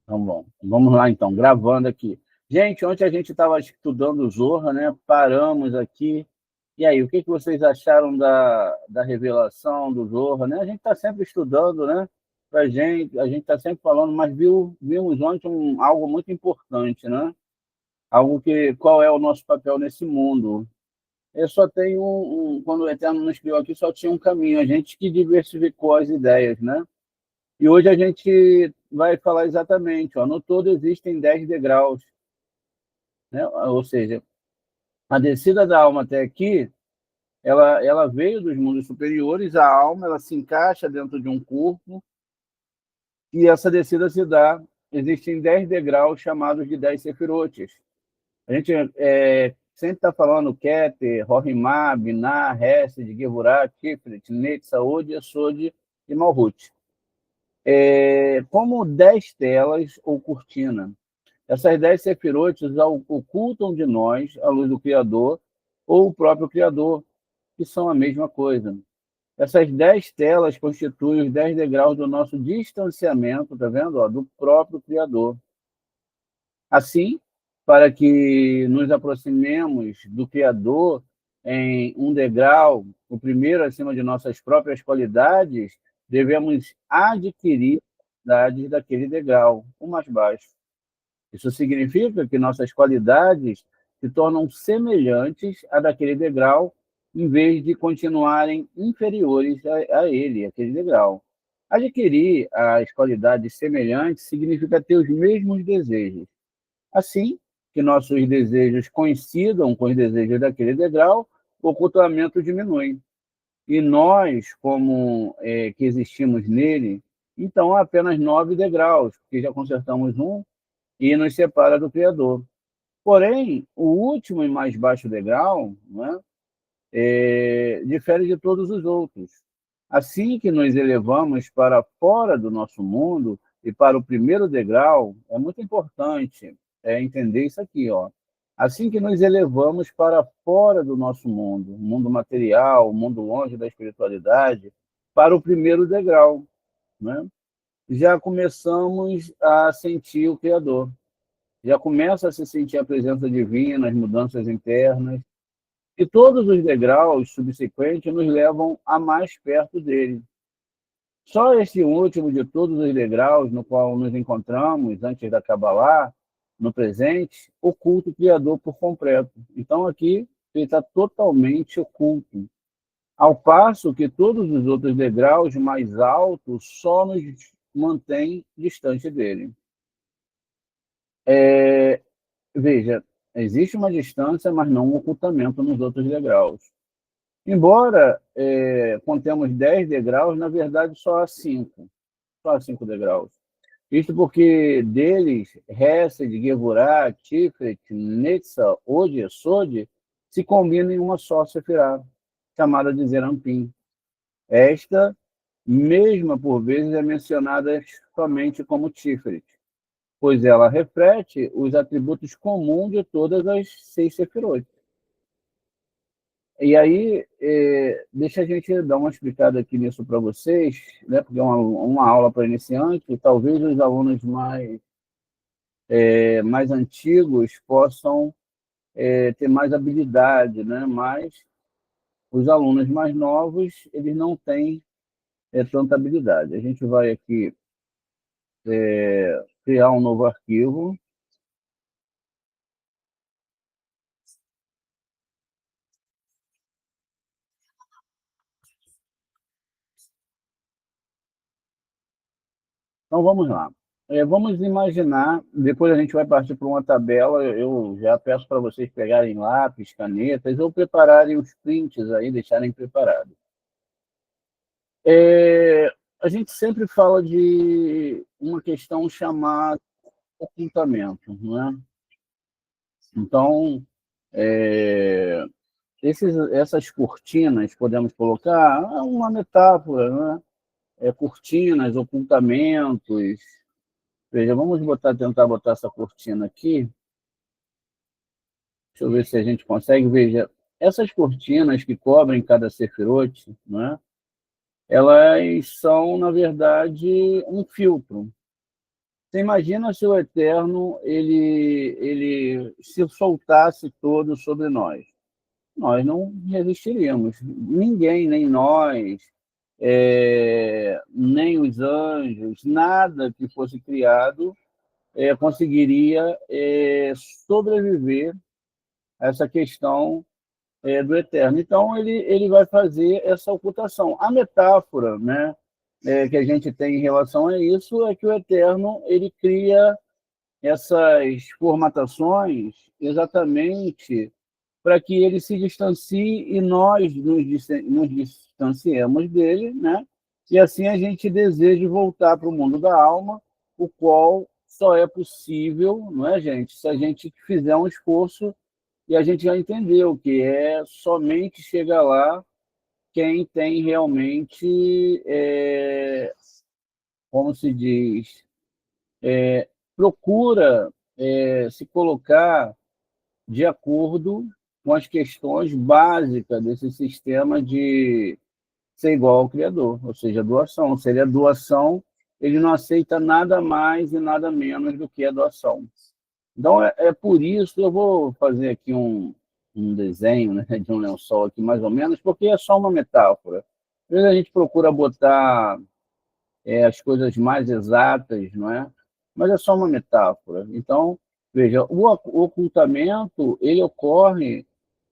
Então, bom, vamos lá, então, gravando aqui. Gente, ontem a gente estava estudando o Zorra, né? Paramos aqui. E aí, o que vocês acharam da revelação do Zorra, né? A gente está sempre estudando, né? A gente está sempre falando, mas vimos ontem algo muito importante, né? Algo que, qual é o nosso papel nesse mundo? Eu só tenho quando o Eterno nos criou aqui, só tinha um caminho, a gente que diversificou as ideias, né? E hoje a gente vai falar exatamente, ó, no todo existem 10 degraus, né? Ou seja, a descida da alma até aqui, ela veio dos mundos superiores, a alma ela se encaixa dentro de um corpo, e essa descida se dá, existem 10 degraus chamados de 10 sefirotes. A gente sempre está falando Keter, Rohimá, Binah, Hesed, Gevurah, Tiferet, Netzah, Od, Yesod e Malhut. Como 10 telas ou cortina. Essas 10 sefirotes ocultam de nós a luz do Criador ou o próprio Criador, que são a mesma coisa. Essas 10 telas constituem os 10 degraus do nosso distanciamento, tá vendo? Ó, do próprio Criador. Assim, para que nos aproximemos do Criador em um degrau, o primeiro acima de nossas próprias qualidades, devemos adquirir qualidades daquele degrau, o mais baixo. Isso significa que nossas qualidades se tornam semelhantes à daquele degrau, em vez de continuarem inferiores a ele, aquele degrau. Adquirir as qualidades semelhantes significa ter os mesmos desejos. Assim que nossos desejos coincidam com os desejos daquele degrau, o ocultamento diminui. E nós, como que existimos nele, então há apenas 9 degraus, porque já consertamos um e nos separa do Criador. Porém, o último e mais baixo degrau, né, difere de todos os outros. Assim que nos elevamos para fora do nosso mundo e para o primeiro degrau, é muito importante entender isso aqui, ó. Assim que nos elevamos para fora do nosso mundo, o mundo material, o mundo longe da espiritualidade, para o primeiro degrau, né? Já começamos a sentir o Criador. Já começa a se sentir a presença divina, as mudanças internas, e todos os degraus subsequentes nos levam a mais perto dele. Só esse último de todos os degraus no qual nos encontramos antes da Kabbalah, no presente, oculta o Criador por completo. Então aqui ele está totalmente oculto. Ao passo que todos os outros degraus mais altos só nos mantêm distante dele. Veja, existe uma distância, mas não um ocultamento nos outros degraus. Embora contemos 10 degraus, na verdade só há 5. Só há 5 degraus. Isto porque deles, Hesed, Gevurah, Tiferet, Netzah, Od, Yesod, se combinam em uma só Sefirah, chamada de Zerampim. Esta mesma, por vezes, é mencionada somente como Tiferet, pois ela reflete os atributos comuns de todas as 6 Sefirot. E aí, deixa a gente dar uma explicada aqui nisso para vocês, né, porque é uma aula para iniciante, e talvez os alunos mais antigos possam ter mais habilidade, né, mas os alunos mais novos, eles não têm tanta habilidade. A gente vai aqui criar um novo arquivo. Então, vamos lá. Vamos imaginar, depois a gente vai partir para uma tabela, eu já peço para vocês pegarem lápis, canetas, ou prepararem os prints aí, deixarem preparados. A gente sempre fala de uma questão chamada ocultamento, não é? Então, essas cortinas, podemos colocar uma metáfora, né? Cortinas, ocultamentos. Veja, vamos tentar botar essa cortina aqui. Deixa eu ver se a gente consegue. Veja, essas cortinas que cobrem cada sefirote, né, elas são, na verdade, um filtro. Você imagina se o Eterno ele se soltasse todo sobre nós? Nós não resistiríamos. Ninguém, nem nós, nem os anjos, nada que fosse criado conseguiria sobreviver a essa questão do Eterno. Então, ele vai fazer essa ocultação. A metáfora, né, que a gente tem em relação a isso é que o Eterno ele cria essas formatações exatamente para que ele se distancie e nós nos distanciemos dele, né? E assim a gente deseja voltar para o mundo da alma, o qual só é possível, não é, gente, se a gente fizer um esforço e a gente já entendeu que é somente chegar lá quem tem realmente, como se diz, procura se colocar de acordo com as questões básicas desse sistema de ser igual ao Criador, ou seja, doação. Se ele é doação, ele não aceita nada mais e nada menos do que a doação. Então, por isso que eu vou fazer aqui um desenho, né, de um lençol aqui, mais ou menos, porque é só uma metáfora. Às vezes a gente procura botar as coisas mais exatas, não é? Mas é só uma metáfora. Então, veja, o ocultamento, ele ocorre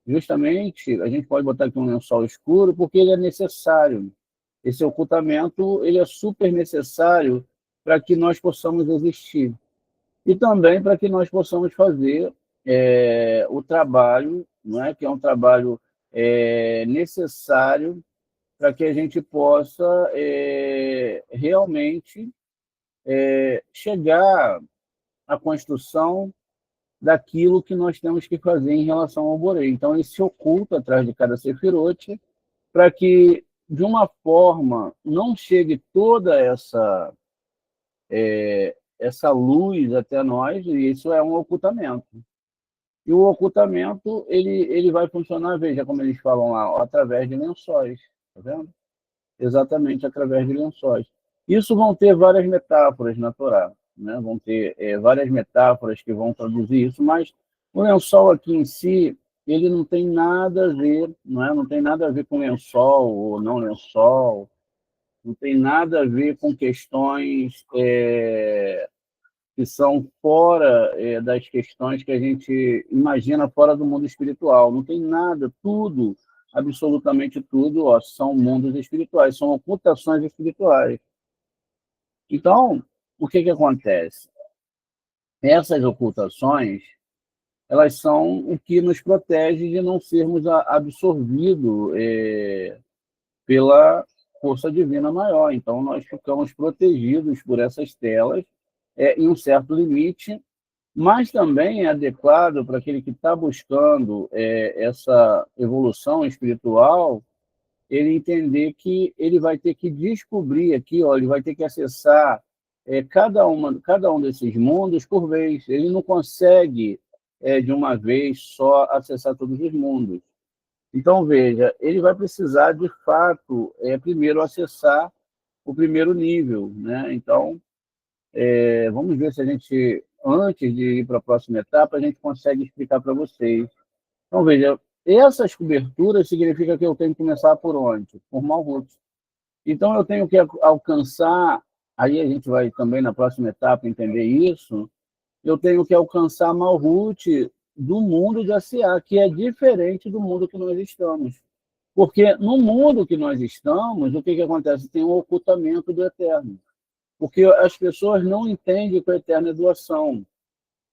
justamente, a gente pode botar aqui um lençol escuro, porque ele é necessário. Esse ocultamento, ele é super necessário para que nós possamos existir. E também para que nós possamos fazer o trabalho, não é? Que é um trabalho necessário para que a gente possa realmente chegar à construção daquilo que nós temos que fazer em relação ao Borei. Então, ele se oculta atrás de cada sefirote para que, de uma forma, não chegue toda essa luz até nós, e isso é um ocultamento. E o ocultamento, ele vai funcionar, veja como eles falam lá, através de lençóis, tá vendo? Exatamente através de lençóis. Isso vão ter várias metáforas na Torá, né? Vão ter várias metáforas que vão traduzir isso, mas o lençol aqui em si, ele não tem nada a ver, não é? Não tem nada a ver com lençol ou não lençol, não tem nada a ver com questões que são fora das questões que a gente imagina fora do mundo espiritual. Não tem nada, tudo, absolutamente tudo, ó, são mundos espirituais, são ocultações espirituais. Então, o que acontece? Essas ocultações, elas são o que nos protege de não sermos absorvidos pela força divina maior. Então, nós ficamos protegidos por essas telas em um certo limite, mas também é adequado para aquele que está buscando essa evolução espiritual, ele entender que ele vai ter que descobrir aqui, ó, ele vai ter que acessar cada um desses mundos por vez. Ele não consegue, de uma vez só, acessar todos os mundos. Então, veja, ele vai precisar, de fato, primeiro acessar o primeiro nível, né? Então, vamos ver se a gente, antes de ir para a próxima etapa, a gente consegue explicar para vocês. Então, veja, essas coberturas significa que eu tenho que começar por onde? Por Malhut. Então, eu tenho que alcançar, aí a gente vai também na próxima etapa entender isso, eu tenho que alcançar Malhut do mundo de Asiá, que é diferente do mundo que nós estamos. Porque no mundo que nós estamos, o que acontece? Tem um ocultamento do Eterno. Porque as pessoas não entendem que o Eterno é doação.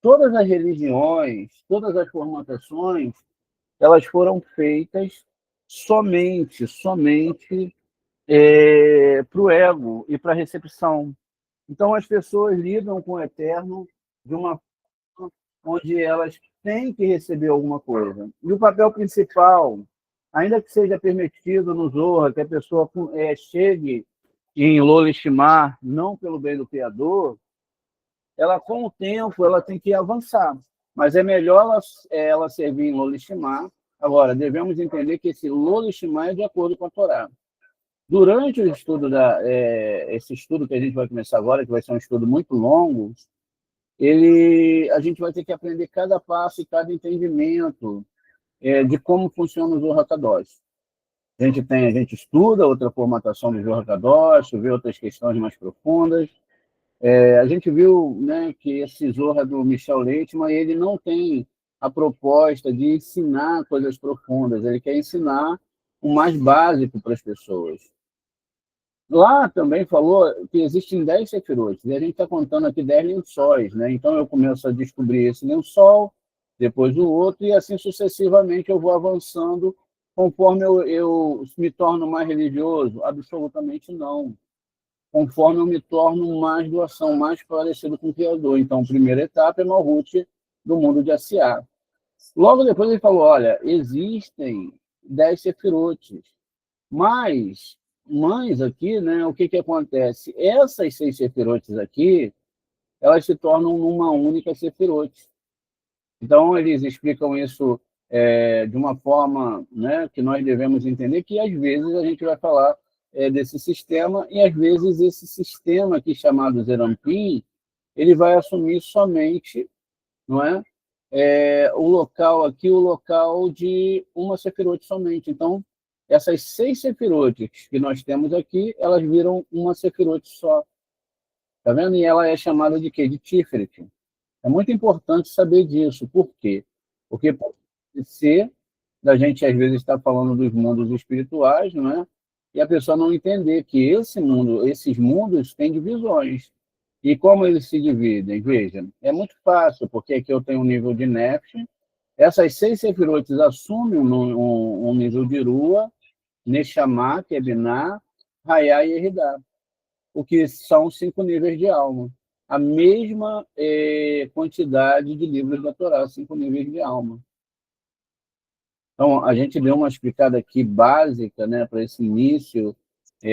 Todas as religiões, todas as formatações, elas foram feitas somente para o ego e para a recepção. Então, as pessoas lidam com o Eterno de uma forma onde elas têm que receber alguma coisa. E o papel principal, ainda que seja permitido no Zohar, que a pessoa chegue em Lolishimar, não pelo bem do Criador, ela, com o tempo, ela tem que avançar. Mas é melhor ela servir em Lolishimar. Agora, devemos entender que esse Lolishimar é de acordo com a Torá. Durante o estudo, esse estudo que a gente vai começar agora, que vai ser um estudo muito longo, a gente vai ter que aprender cada passo e cada entendimento de como funciona o Zohar Kadosh. A gente estuda outra formatação do Zohar Kadosh, vê outras questões mais profundas. A gente viu, né, que esse Zohar do Michel Leitman, ele não tem a proposta de ensinar coisas profundas, ele quer ensinar o mais básico para as pessoas. Lá também falou que existem 10 sefirotes, e a gente está contando aqui 10 lençóis, né? Então eu começo a descobrir esse lençol, depois o outro, e assim sucessivamente eu vou avançando conforme eu me torno mais religioso. Absolutamente não. Conforme eu me torno mais doação, mais parecido com o Criador. Então, a primeira etapa é Malhut do mundo de Asiá. Logo depois ele falou, olha, existem 10 sefirotes, mas aqui, né, o que acontece? Essas 6 sefirotes aqui, elas se tornam uma única sefirote. Então, eles explicam isso de uma forma, né, que nós devemos entender, que às vezes a gente vai falar desse sistema, e às vezes esse sistema aqui chamado Zerampin, ele vai assumir somente, não é? O local de uma sefirote somente. Então, essas 6 sefirotes que nós temos aqui, elas viram uma sefirote só. Tá vendo? E ela é chamada de quê? De Tiferet. É muito importante saber disso. Por quê? Porque pode ser da gente, às vezes, estar falando dos mundos espirituais, não é? E a pessoa não entender que esses mundos têm divisões. E como eles se dividem? Veja, é muito fácil, porque aqui eu tenho um nível de Nefesh, essas 6 sefirotes assumem um nível de Rua, Neshama, que é Binah, Hayá e Eridá, o que são 5 níveis de alma. A mesma quantidade de livros da Torá, 5 níveis de alma. Então, a gente deu uma explicada aqui básica, né, para esse início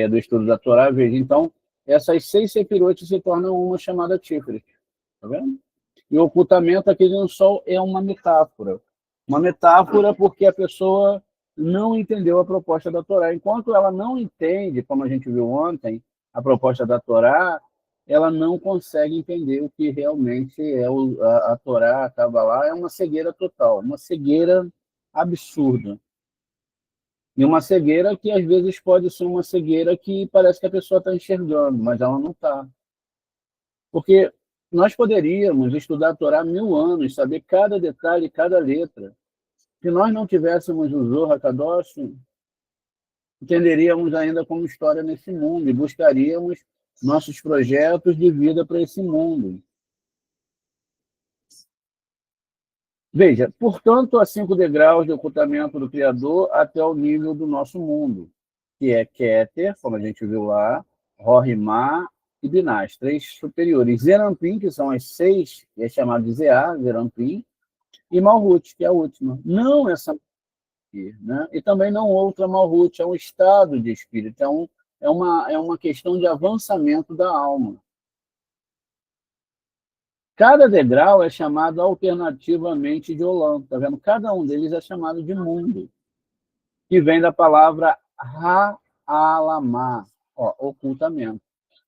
do estudo da Torá. Veja, então, essas 6 sefirotes se tornam uma chamada Tiferet. Tá vendo? E o ocultamento aqui no sol é uma metáfora. Uma metáfora porque a pessoa não entendeu a proposta da Torá. Enquanto ela não entende, como a gente viu ontem, a proposta da Torá, ela não consegue entender o que realmente é a Torá, a Kabbalah, é uma cegueira total, uma cegueira absurda. E uma cegueira que, às vezes, pode ser uma cegueira que parece que a pessoa está enxergando, mas ela não está. Porque nós poderíamos estudar a Torá 1000 anos, saber cada detalhe, cada letra. Se nós não tivéssemos o Zohar Kadosh, entenderíamos ainda como história nesse mundo e buscaríamos nossos projetos de vida para esse mundo. Veja, portanto, há 5 degraus de ocultamento do Criador até o nível do nosso mundo, que é Keter, como a gente viu lá, Rohimá e Binah, 3 superiores. Zerampin, que são as 6, que é chamado de Zeá, Zerampin, e Malhut, que é a última. Não essa aqui, né? E também não outra Malhut, é um estado de espírito, é uma questão de avançamento da alma. Cada degrau é chamado alternativamente de Olam, tá vendo? Cada um deles é chamado de mundo, que vem da palavra Ha'alamá, ocultamento.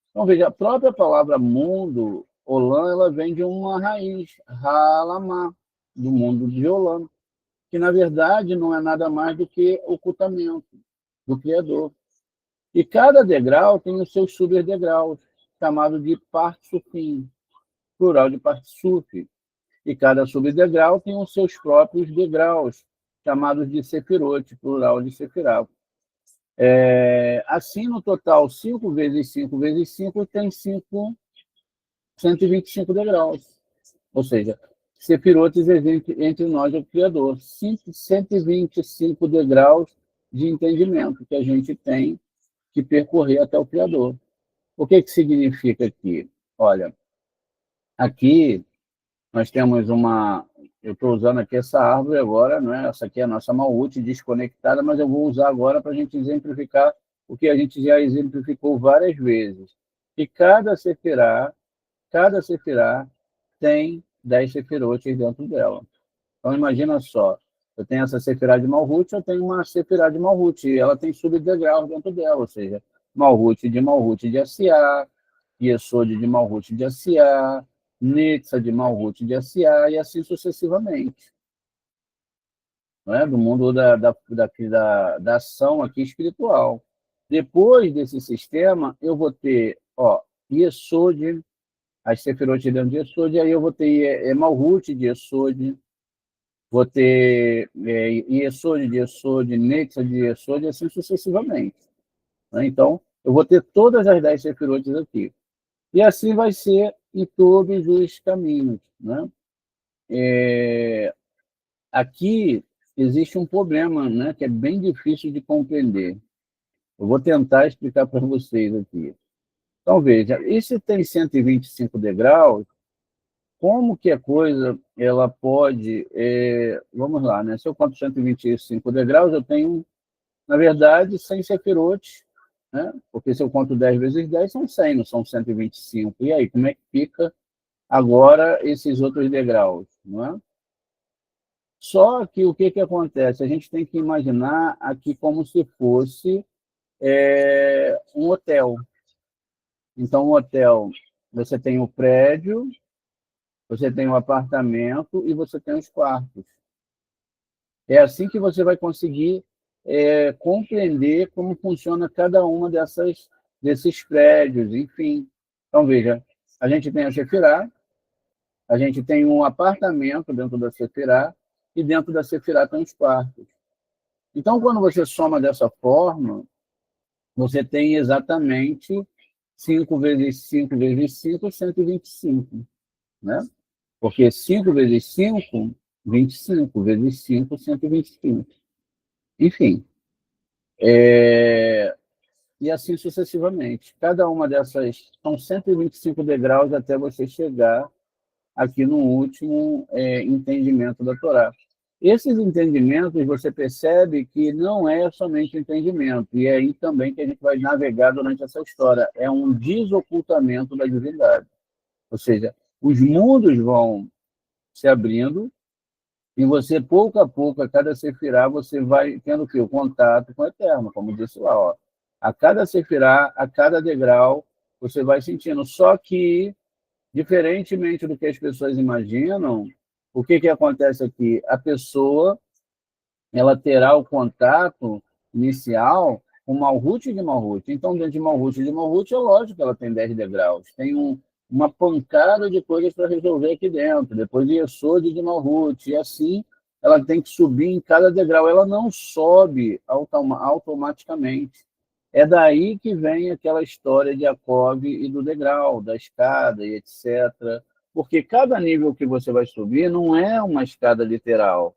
Então, veja, a própria palavra mundo, Olam, ela vem de uma raiz, Ha'alamá, do mundo de Olam, que, na verdade, não é nada mais do que ocultamento do Criador. E cada degrau tem os seus subdegraus, chamados de Partsufim, plural de Partsuf. E cada subdegrau tem os seus próprios degraus, chamados de Sefirot, plural de Sefirá. Assim, no total, 5 vezes 5 vezes 5 tem 125 degraus. Ou seja, Sefirotes entre nós e o Criador. 125 degraus de entendimento que a gente tem que percorrer até o Criador. O que significa aqui? Olha, aqui nós temos eu estou usando aqui essa árvore agora, não é? Essa aqui é a nossa Malhut desconectada, mas eu vou usar agora para a gente exemplificar o que a gente já exemplificou várias vezes. E cada sefirá tem 10 sefirotes dentro dela. Então, imagina só, Eu tenho essa Sefirá de Malhut, eu tenho uma Sefirá de Malhut, e ela tem subdegraus dentro dela, ou seja, Malhut de Asiá, Yesod de Malhut de Asiá, Netza de Malhut de Asiá, e assim sucessivamente. Não é? Do mundo da ação aqui espiritual. Depois desse sistema, eu vou ter Yesod, as Sefirot dentro de Yesod, aí eu vou ter Malhut de Yesod, vou ter Yesod de Yesod, Netza de Yesod, e assim sucessivamente. Né? Então, eu vou ter todas as 10 Sefirot aqui. E assim vai ser em todos os caminhos. Né? Aqui existe um problema, né, que é bem difícil de compreender. Eu vou tentar explicar para vocês aqui. Então, veja, e se tem 125 degraus, como que a coisa ela pode... vamos lá, né? Se eu conto 125 degraus, eu tenho, na verdade, 100 sefirot, né? Porque se eu conto 10 vezes 10, são 100, não são 125. E aí, como é que fica agora esses outros degraus? Não é? Só que o que acontece? A gente tem que imaginar aqui como se fosse um hotel. Então, um hotel, você tem o prédio, você tem o apartamento e você tem os quartos. É assim que você vai conseguir compreender como funciona cada uma desses prédios, enfim. Então, veja, a gente tem a Sefirá, a gente tem um apartamento dentro da Sefirá, e dentro da Sefirá tem os quartos. Então, quando você soma dessa forma, você tem exatamente 5 vezes 5 vezes 5, 125. Né? Porque 5 vezes 5, 25, vezes 5, 125. Enfim, e assim sucessivamente. Cada uma dessas são 125 degraus até você chegar aqui no último entendimento da Torá. Esses entendimentos, você percebe que não é somente entendimento, e é aí também que a gente vai navegar durante essa história. É um desocultamento da divindade. Ou seja, os mundos vão se abrindo, e você, pouco a pouco, a cada sefirá, você vai tendo o contato com o Eterno, como disse lá. Ó. A cada sefirá, a cada degrau, você vai sentindo. Só que, diferentemente do que as pessoas imaginam, o que acontece aqui? A pessoa ela terá o contato inicial com Malhut de Malhut. Então, dentro de Malhut, é lógico que ela tem 10 degraus. Tem uma pancada de coisas para resolver aqui dentro. Depois de Yesod de Malhut. E assim, ela tem que subir em cada degrau. Ela não sobe automaticamente. É daí que vem aquela história de Jacob e do degrau, da escada e etc. Porque cada nível que você vai subir não é uma escada literal,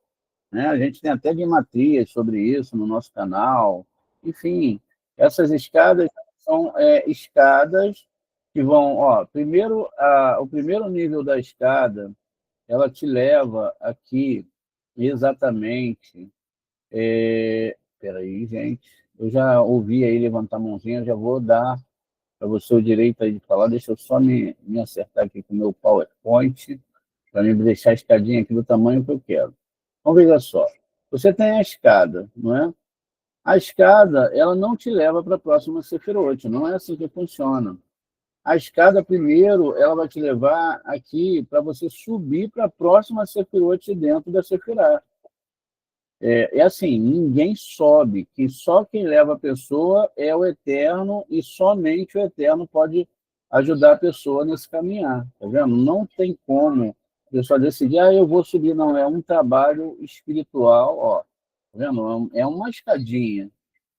né? A gente tem até guimatrias sobre isso no nosso canal. Enfim, essas escadas são escadas que vão... primeiro, o primeiro nível da escada, ela te leva aqui exatamente... Espera aí, gente. Eu já ouvi aí levantar a mãozinha, já vou dar para você o direito aí de falar. Deixa eu só me acertar aqui com o meu PowerPoint, para me deixar a escadinha aqui do tamanho que eu quero. Então, veja só. Você tem a escada, não é? A escada, ela não te leva para a próxima Sefirot, não é assim que funciona. A escada, primeiro, ela vai te levar aqui para você subir para a próxima Sefirot dentro da Sefirá. É assim, ninguém sobe, que só quem leva a pessoa é o Eterno, e somente o Eterno pode ajudar a pessoa nesse caminhar, tá vendo? Não tem como a pessoa decidir, eu vou subir, não, é um trabalho espiritual, ó, tá vendo? É uma escadinha.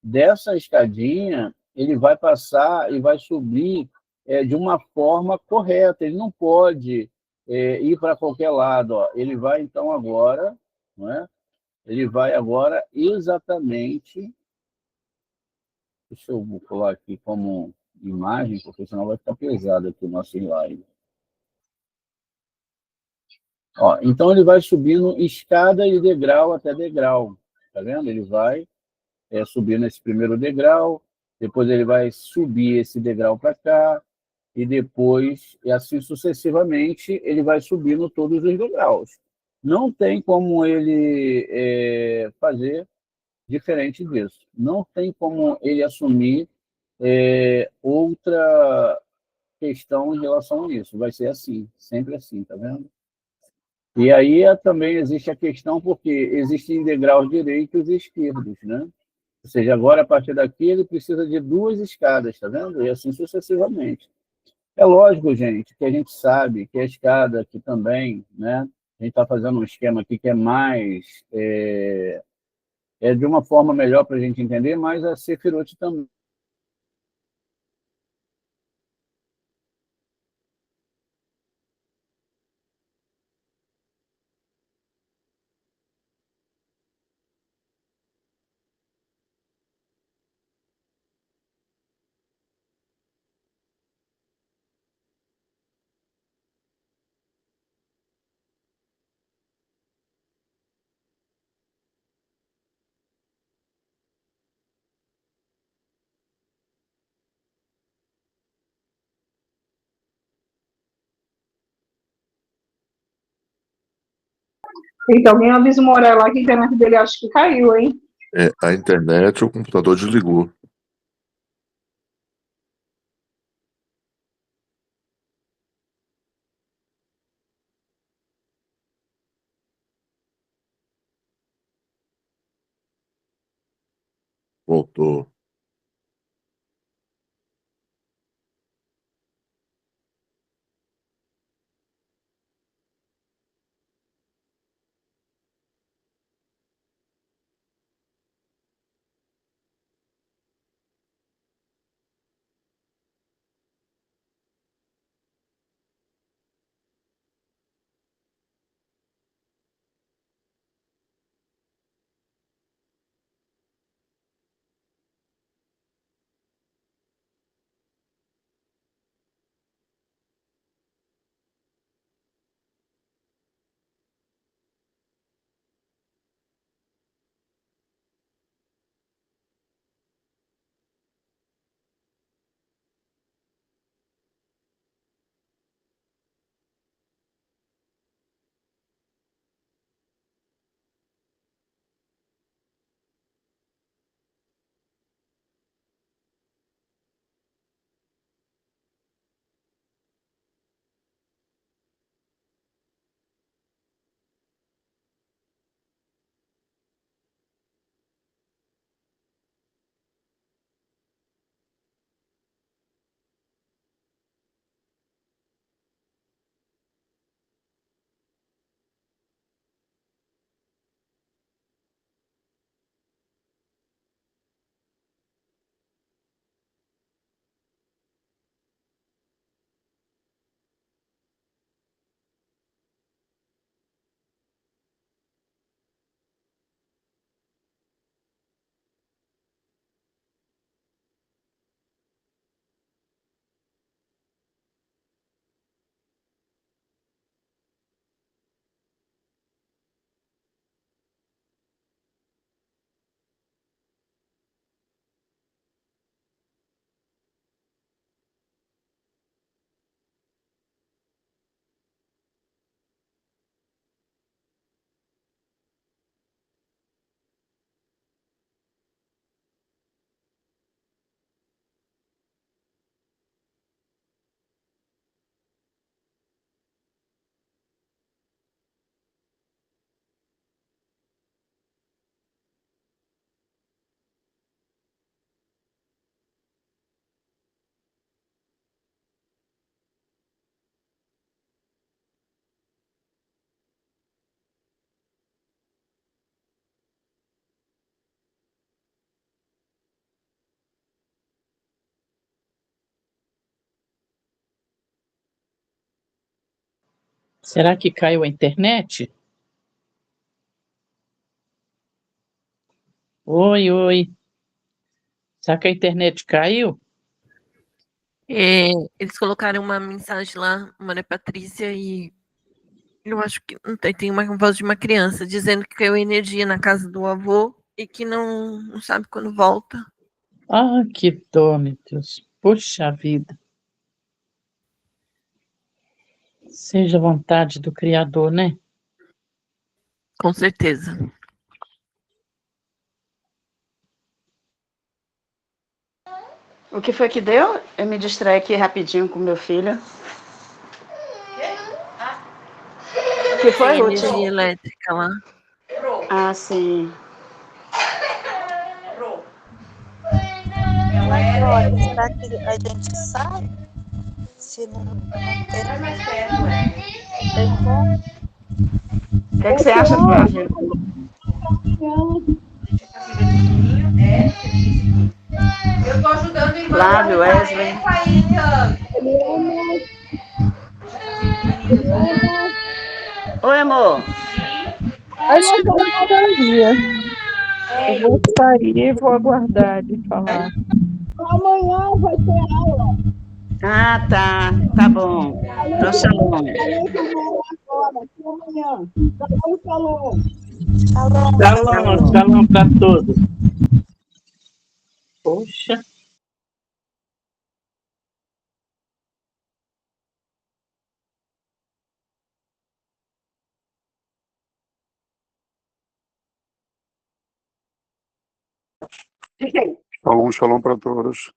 Dessa escadinha, ele vai passar e vai subir de uma forma correta, ele não pode ir para qualquer lado, ó. Ele vai, então, agora, não é? Ele vai agora exatamente... Deixa eu colocar aqui como imagem, porque senão vai ficar pesado aqui o nosso slide. Então, ele vai subindo escada e degrau até degrau. Tá vendo? Ele vai subindo esse primeiro degrau, depois ele vai subir esse degrau para cá, e depois, e assim sucessivamente, ele vai subindo todos os degraus. não tem como ele fazer diferente disso. Não tem como ele assumir outra questão em relação a isso. Vai ser assim, sempre assim, tá vendo? E aí também existe a questão porque existem degraus direitos e esquerdos, né? Ou seja, agora, a partir daqui, ele precisa de 2 escadas, tá vendo? E assim sucessivamente. É lógico, gente, que a gente sabe que a escada aqui também, né? A gente está fazendo um esquema aqui que é mais... de uma forma melhor para a gente entender, mas a Sefirot também. Então, alguém avisa o Morel lá que a internet dele acho que caiu, hein? A internet, o computador desligou. Voltou. Será que caiu a internet? Oi, oi. Será que a internet caiu? Eles colocaram uma mensagem lá, Maria Patrícia, e eu acho que não tem uma voz de uma criança dizendo que caiu energia na casa do avô e que não sabe quando volta. Ah, que dó, meu Deus. Poxa vida. Seja a vontade do Criador, né? Com certeza. O que foi que deu? Eu me distraí aqui rapidinho com meu filho. O que foi, Tem Ruth? energia elétrica lá. Ah, sim. Mas olha, será que a gente sabe se não tem? Tem como? O que, é que você acha, Flávia? Eu tô ajudando o irmão. Flávio, Wesley. Oi, amor. Acho que não sabia. Eu vou sair e vou aguardar ele falar. Amanhã vai ter aula. Ah, tá. Tá bom. Então, shalom. Agora, até amanhã. Shalom, shalom. Shalom, shalom para todos. Poxa. Shalom, shalom para todos.